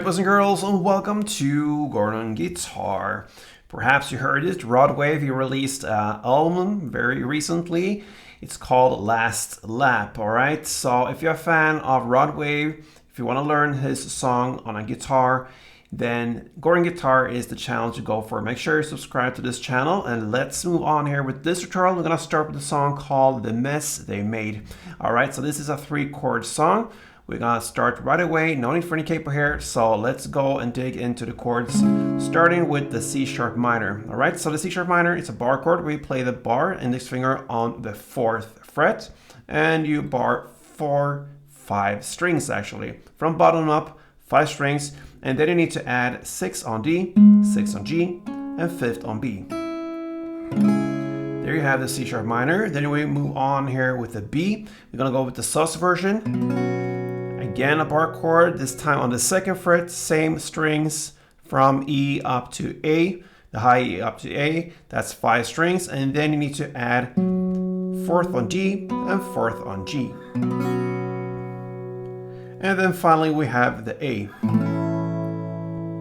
Alright, boys and girls, and welcome to Gordon Guitar. Perhaps you heard it, Rod Wave, he released an album very recently. It's called Last Lap, alright? So if you're a fan of Rod Wave, if you want to learn his song on a guitar, then Gordon Guitar is the channel to go for. Make sure you subscribe to this channel, and let's move on here with this tutorial. We're going to start with a song called The Mess They Made. Alright, so this is a 3-chord song. We're gonna start right away, no need for any capo here, so let's go and dig into the chords, starting with the C sharp minor. All right, so the C sharp minor, it's a bar chord where you play the bar index finger on the 4th fret, and you bar 5 strings actually, from bottom up, 5 strings, and then you need to add 6 on D, 6 on G, and 5th on B. There you have the C sharp minor. Then we move on here with the B. We're gonna go with the sus version. Again, a bar chord, this time on the 2nd fret, same strings from E up to A, the high E up to A, that's 5 strings, and then you need to add 4th on D and 4th on G. And then finally we have the A.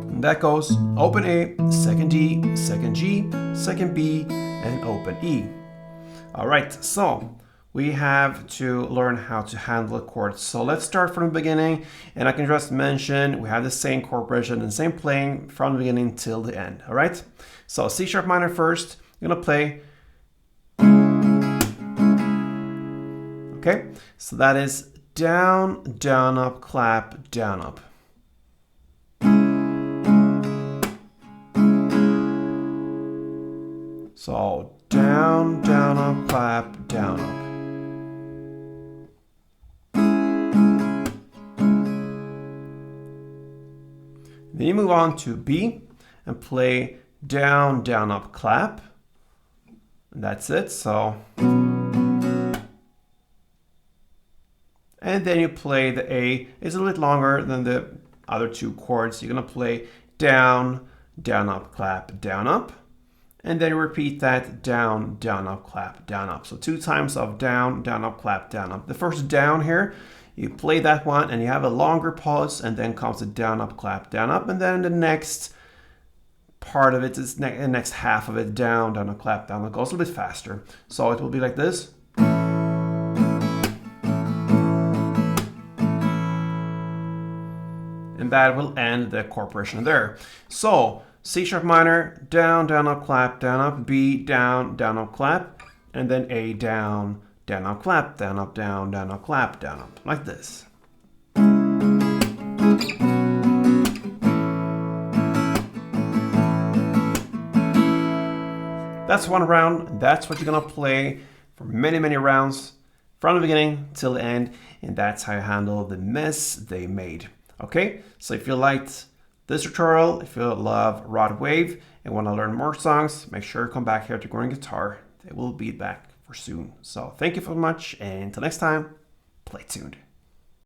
And that goes open A, 2nd D, 2nd G, 2nd B, and open E. All right, so we have to learn how to handle chords. So let's start from the beginning, and I can just mention we have the same chord progression and same playing from the beginning till the end. All right, so C sharp minor first. I'm gonna play. Okay, so that is down, down, up, clap, down, up. So down, down, up, clap, down, up. Then you move on to B and play down, down, up, clap. And that's it. So, and then you play the A. It's a little bit longer than the other 2 chords. You're gonna play down, down, up, clap, down, up. And then you repeat that down, down, up, clap, down, up. So 2 times of down, down, up, clap, down, up. The first down here, you play that one and you have a longer pause, and then comes the down, up, clap, down, up. And then the next part of it is the next half of it, down, down, up, clap, down. It goes a little bit faster. So it will be like this. And that will end the chord progression there. So C sharp minor, down, down, up, clap, down, up, B, down, down, up, clap, and then A, down, down, up, clap, down, up, down, down, up, clap, down, up, like this. That's one round. That's what you're gonna play for many, many rounds from the beginning till the end, and that's how you handle the mess they made. Okay, so if you liked this tutorial, if you love Rod Wave and want to learn more songs, make sure you come back here to Gordon Guitar. They will be back for soon. So thank you so much, and until next time, play tuned.